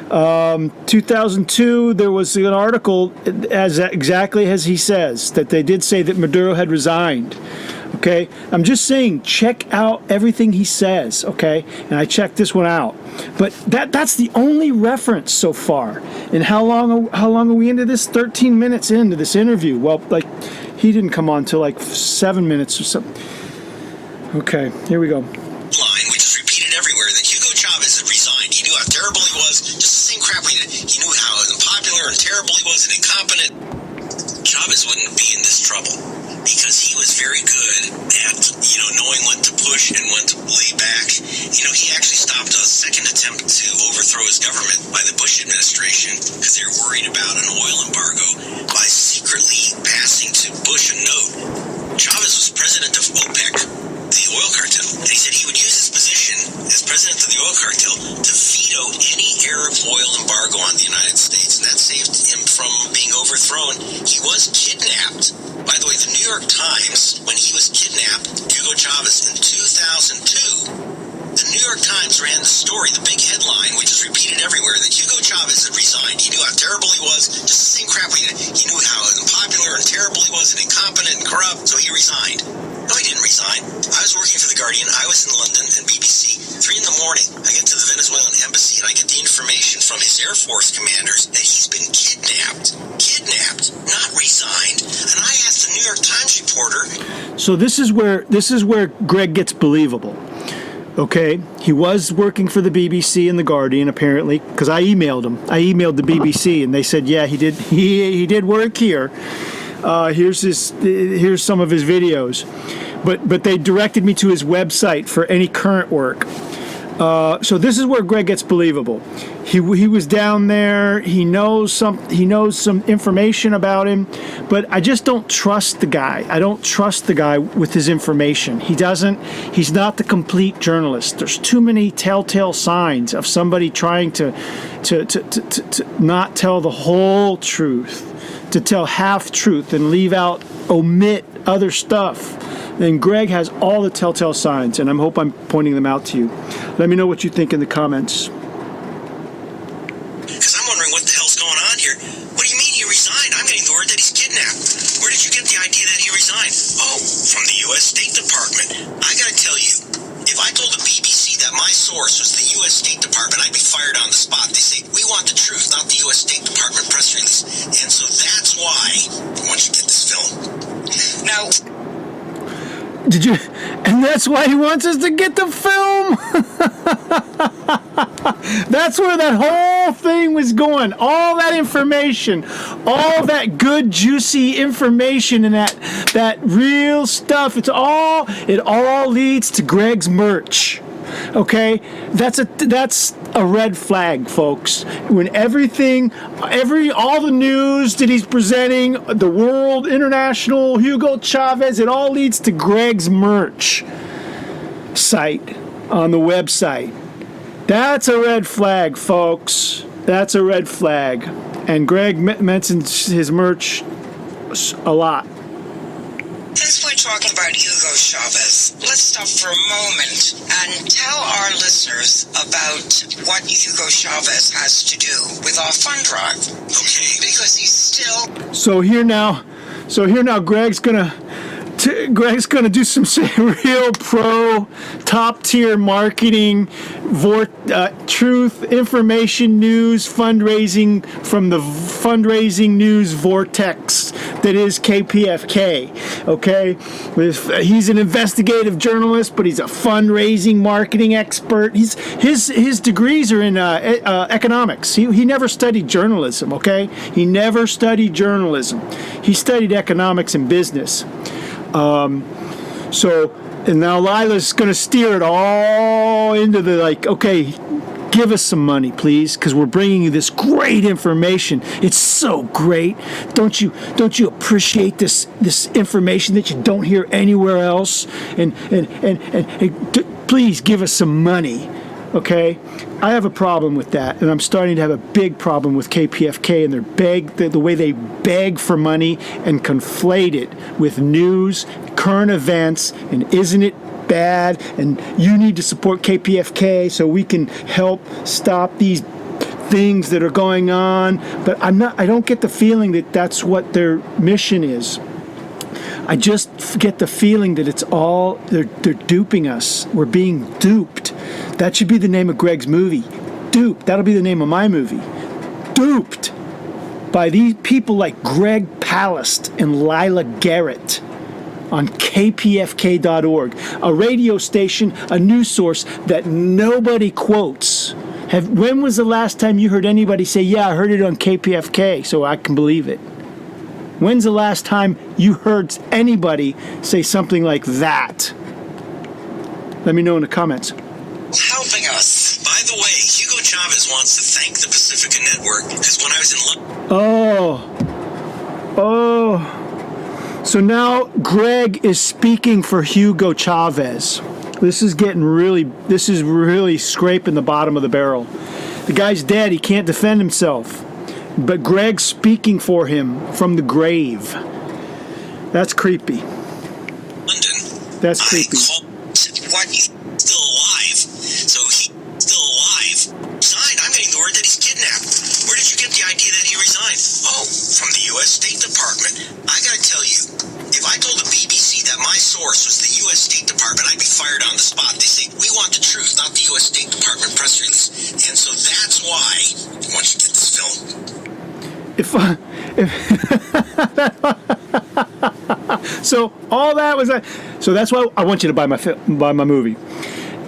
2002, there was an article exactly as he says, that they did say that Maduro had resigned. Okay, I'm just saying, check out everything he says. Okay, and I checked this one out, but that's the only reference so far. And how long are we into this? 13 minutes into this interview. Well, he didn't come on till 7 minutes or something. Okay, here we go. Line, which is repeated everywhere, that Hugo Chavez had resigned. He knew how terrible he was, just the same crap we did. He knew how unpopular and terrible he was and incompetent. Chavez wouldn't be in this trouble because he was very good at, knowing when to push and when to lay back. He actually stopped a second attempt to overthrow his government by the Bush administration because they were worried about an oil embargo by secretly passing to Bush a note. Chavez was president of OPEC, the oil cartel, and he said he would use his position as president of the oil cartel to veto any Arab oil embargo on the United States, and that saved him from being overthrown. He was kidnapped. By the way, the New York Times, when he was kidnapped, Hugo Chavez, in 2002, the New York Times ran the story, the big headline, which is repeated everywhere, that Hugo Chavez had resigned. He knew how terrible he was, just the same crap we did. He knew how unpopular and terrible he was and incompetent and corrupt, so he resigned. No, he didn't resign. I was working for The Guardian. I was in London and BBC. 3 in the morning, I get to the Venezuelan embassy and I get the information from his Air Force commanders that he's been kidnapped, not resigned. And I asked the New York Times reporter. So this is where Greg gets believable. Okay, he was working for the BBC and The Guardian, apparently, because I emailed him. I emailed the BBC, and they said, yeah, he did. He did work here. Here's some of his videos, but they directed me to his website for any current work. So this is where Greg gets believable. He was down there. He knows some information about him, but I just don't trust the guy. I don't trust the guy with his information. He's not the complete journalist. There's too many telltale signs of somebody trying to not tell the whole truth, to tell half truth and omit other stuff. And Greg has all the telltale signs, and I hope I'm pointing them out to you. Let me know what you think in the comments. Because I'm wondering what the hell's going on here. What do you mean he resigned? I'm getting the word that he's kidnapped. Where did you get the idea that he resigned? Oh, from the U.S. State Department. I gotta tell you, if I told the BBC that my source was the U.S. State Department, I'd be fired on the spot. They say, we want the truth, not the U.S. State Department press release. And so that's why I want you to get this film. Now... And That's why he wants us to get the film. That's where that whole thing was going. All that information, all that good, juicy information, and that real stuff. It all leads to Greg's merch. Okay, that's a red flag, folks. When all the news that he's presenting, the world, international, Hugo Chavez, it all leads to Greg's merch site on the website. That's a red flag, folks. That's a red flag. And Greg mentions his merch a lot. Since we're talking about Hugo Chavez, let's stop for a moment and tell our listeners about what Hugo Chavez has to do with our fund drive. Okay. Because he's still... So here now, Greg's gonna do some real pro, top tier marketing, truth, information, news, fundraising from the fundraising news vortex that is KPFK. Okay, he's an investigative journalist, but he's a fundraising marketing expert. His degrees are in economics. He never studied journalism. Okay, he never studied journalism. He studied economics and business. And now Lila's going to steer it all into the okay, give us some money, please, because we're bringing you this great information. It's so great. Don't you appreciate this information that you don't hear anywhere else? And please give us some money. Okay, I have a problem with that, and I'm starting to have a big problem with KPFK and the way they beg for money and conflate it with news, current events, and isn't it bad? And you need to support KPFK so we can help stop these things that are going on. But I don't get the feeling that that's what their mission is. I just get the feeling that it's all they're duping us. We're being duped. That should be the name of Greg's movie. Duped. That'll be the name of my movie. Duped by these people like Greg Palast and Lila Garrett on KPFK.org, a radio station, a news source that nobody quotes. When was the last time you heard anybody say, "Yeah, I heard it on KPFK, so I can believe it"? When's the last time you heard anybody say something like that? Let me know in the comments. Helping us. By the way, Hugo Chavez wants to thank the Pacifica Network because when I was in Oh. So now Greg is speaking for Hugo Chavez. This is really scraping the bottom of the barrel. The guy's dead. He can't defend himself. But Greg's speaking for him from the grave. That's creepy. London, That's creepy. What? He's still alive. So he's still alive. Resigned. I'm getting the word that he's kidnapped. Where did you get the idea that he resigned? Oh, from the U.S. State Department. I gotta tell you, if I told the BBC that my source was the U.S. State Department, I'd be fired on the spot. They say, we want the truth, not the U.S. State Department press release. And so that's why I want you to get this film. So all that was so that's why I want you to buy my movie.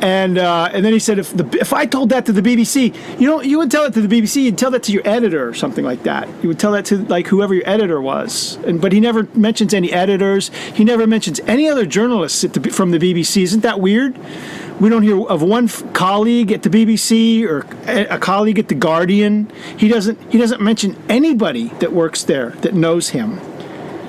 And then he said, if I told that to the BBC, you would tell it to the BBC, you'd tell that to your editor or something like that. You would tell that to whoever your editor was. But he never mentions any editors. He never mentions any other journalists from the BBC. Isn't that weird? We don't hear of one colleague at the BBC or a colleague at the Guardian. He doesn't mention anybody that works there that knows him.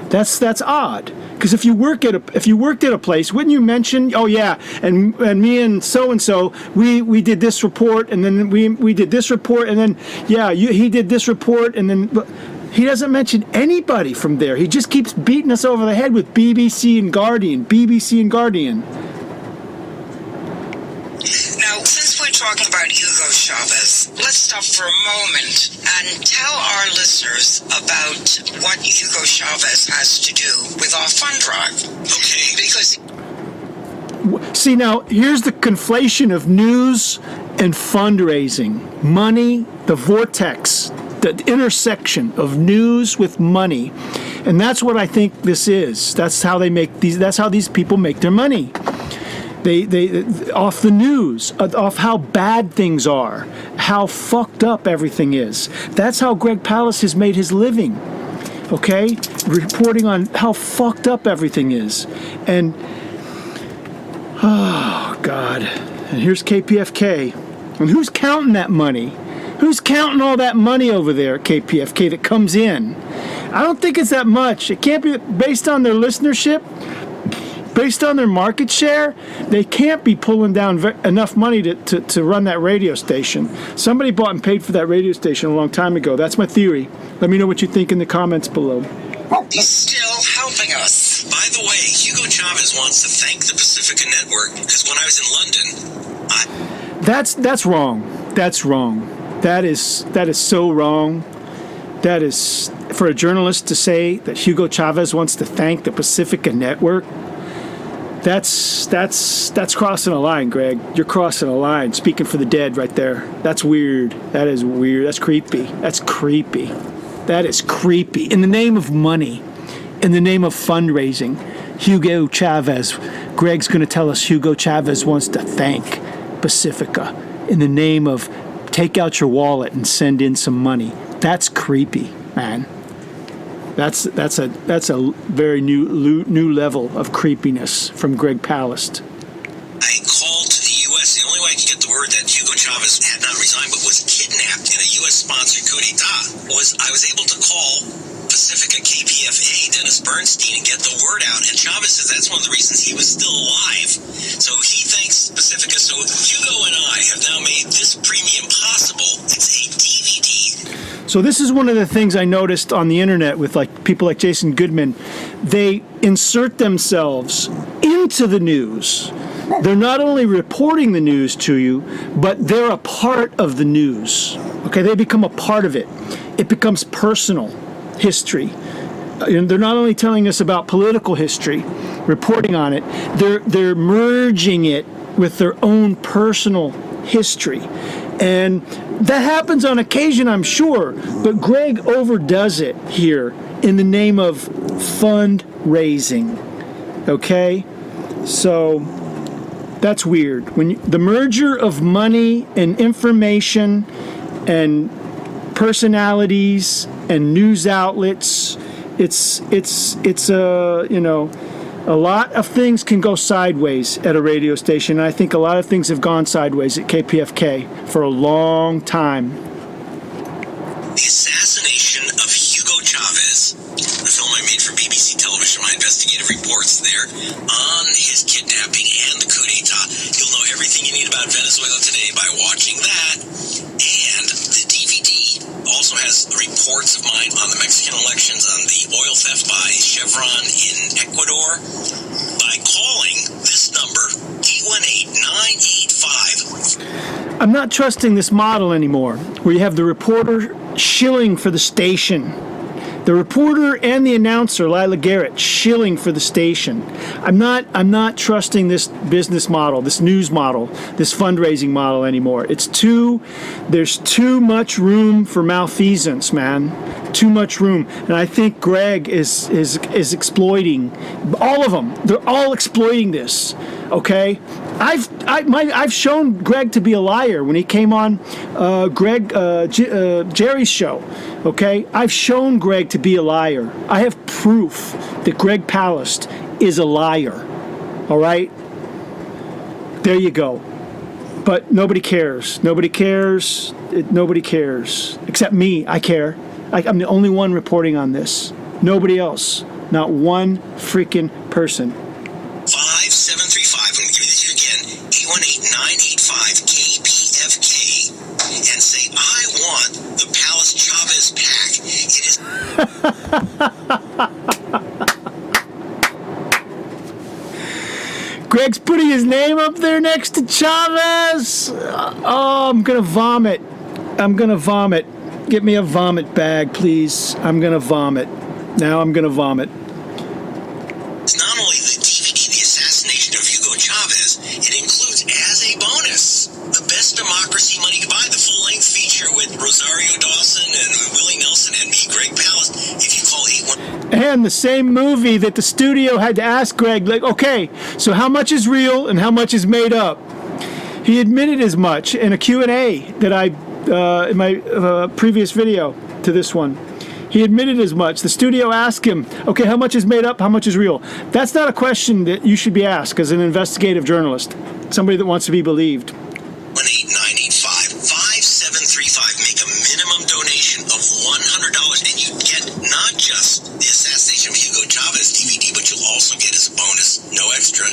That's odd. Because if you worked at a place, wouldn't you mention, oh yeah, and me and so we did this report, and then we did this report, and then yeah, he did this report, and then he doesn't mention anybody from there. He just keeps beating us over the head with BBC and Guardian. Now, since we're talking about Hugo Chavez, let's stop for a moment and tell our listeners about what Hugo Chavez has to do with our fund drive. Okay. Because... See, now, here's the conflation of news and fundraising. Money, the vortex, the intersection of news with money. And that's what I think this is. That's how these people make their money. They off the news, off how bad things are, how fucked up everything is. That's how Greg Palast has made his living. Okay? Reporting on how fucked up everything is. And, oh, God. And here's KPFK. And who's counting that money? Who's counting all that money over there at KPFK that comes in? I don't think it's that much. It can't be based on their listenership, based on their market share. They can't be pulling down enough money to run that radio station. Somebody bought and paid for that radio station a long time ago. That's my theory. Let me know what you think in the comments below. He's still helping us. By the way, Hugo Chavez wants to thank the Pacifica Network because when I was in London, That's wrong. That's wrong. That is so wrong. That is, for a journalist to say that Hugo Chavez wants to thank the Pacifica Network. That's crossing a line, Greg. You're crossing a line. Speaking for the dead right there. That's weird. That is weird. That's creepy. That's creepy. That is creepy. In the name of money, in the name of fundraising, Hugo Chavez, Greg's going to tell us Hugo Chavez wants to thank Pacifica in the name of take out your wallet and send in some money. That's creepy, man. That's a very new level of creepiness from Greg Palast. I called to the U.S. The only way I could get the word that Hugo Chavez had not resigned but was kidnapped in a U.S.-sponsored coup d'etat was I was able to call Pacifica KPFK, Dennis Bernstein, and get the word out. And Chavez says that's one of the reasons he was still alive. So he thanks Pacifica. So Hugo and I have now made this premium possible. It's a DVD. So this is one of the things I noticed on the internet with like people like Jason Goodman. They insert themselves into the news. They're not only reporting the news to you, but they're a part of the news. Okay, they become a part of it. It becomes personal history. And they're not only telling us about political history, reporting on it, they're merging it with their own personal history. And that happens on occasion, I'm sure, but Greg overdoes it here in the name of fundraising. Okay? So that's weird. When the merger of money and information and personalities and news outlets, it's a lot of things can go sideways at a radio station, and I think a lot of things have gone sideways at KPFK for a long time. The assassination of Hugo Chavez, the film I made for BBC Television, my investigative reports there on his kidnapping and the coup d'etat. You'll know everything you need about Venezuela today by watching that. And the DVD also has reports of mine on the Mexican elections, on the oil theft by Chevron in Ecuador, by calling this number, 818-985. I'm not trusting this model anymore, where you have the reporter shilling for the station. The reporter and the announcer, Lila Garrett, shilling for the station. I'm not trusting this business model, this news model, this fundraising model anymore. There's too much room for malfeasance, man. Too much room. And I think Greg is exploiting all of them. They're all exploiting this. Okay? I've shown Greg to be a liar when he came on Jerry's show. Okay, I've shown Greg to be a liar. I have proof that Greg Palast is a liar. All right, there you go. But nobody cares. Nobody cares. Nobody cares except me. I care. I'm the only one reporting on this. Nobody else. Not one freaking person. 5735. I'm going to give it to you again. 818-985-KPFK. And say, I want the Palast Chavez pack. It is... Greg's putting his name up there next to Chavez. Oh, I'm going to vomit. I'm going to vomit. Get me a vomit bag, please. I'm going to vomit. Now I'm going to vomit. It's not only the DVD, The Assassination of Hugo Chavez, it includes as a bonus the best democracy money could buy, the full-length feature with Rosario Dawson and Willie Nelson and me, Greg Palast. If you call 81... And the same movie that the studio had to ask Greg, like, okay, so how much is real and how much is made up? He admitted as much in a Q&A that I, in my previous video to this one. He admitted as much. The studio asked him, okay, how much is made up, how much is real? That's not a question that you should be asked as an investigative journalist, somebody that wants to be believed. 1-888-5735. Make a minimum donation of $100 and you get not just the Assassination of Hugo Chavez DVD, but you'll also get as a bonus, no extra,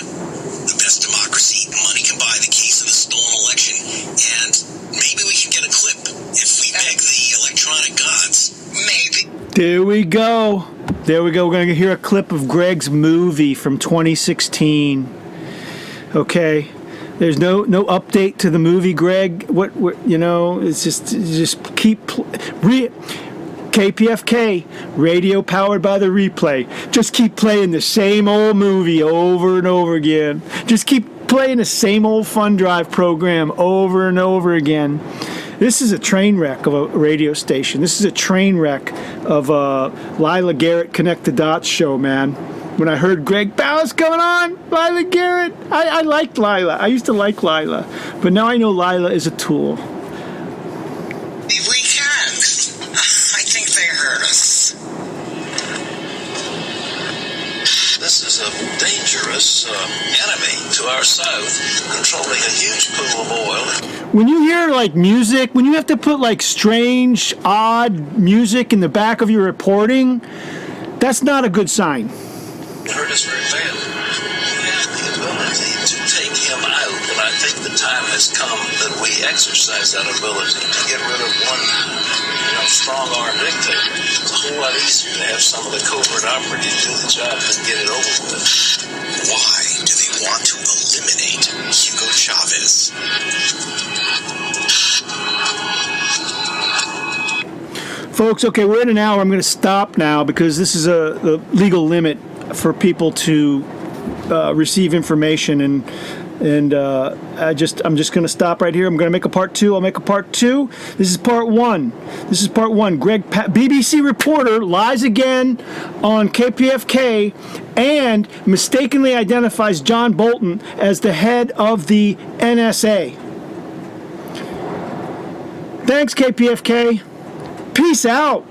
The Best Democracy, Money Can Buy, The Case of the Stolen Election, and maybe we can get a clip if we beg the electronic gods. Maybe. There we go. There we go. We're going to hear a clip of Greg's movie from 2016. Okay. There's no update to the movie, Greg. What you know, it's just keep KPFK, radio powered by the replay. Just keep playing the same old movie over and over again. Just keep playing the same old fun drive program over and over again. This is a train wreck of a radio station. This is a train wreck of a Lila Garrett Connect the Dots show, man. When I heard Greg Palast coming on, Lila Garrett, I liked Lila. I used to like Lila. But now I know Lila is a tool. We can. I think they heard us. This is a dangerous enemy to our south, controlling a huge pool of oil. When you hear like music, when you have to put like strange, odd music in the back of your reporting, that's not a good sign. It hurt us very badly. We have the ability to take him out, and I think the time has come that we exercise that ability to get rid of one strong-arm dictator. It's a whole lot easier to have some of the covert operatives do the job than get it over with. Why do they want to eliminate Hugo Chavez? Folks, okay, we're in an hour. I'm going to stop now because this is a legal limit for people to receive information, and I'm just going to stop right here. I'm going to make a part 2. I'll make a part 2. This is part 1. BBC reporter lies again on KPFK and mistakenly identifies John Bolton as the head of the NSA. Thanks, KPFK. Peace out.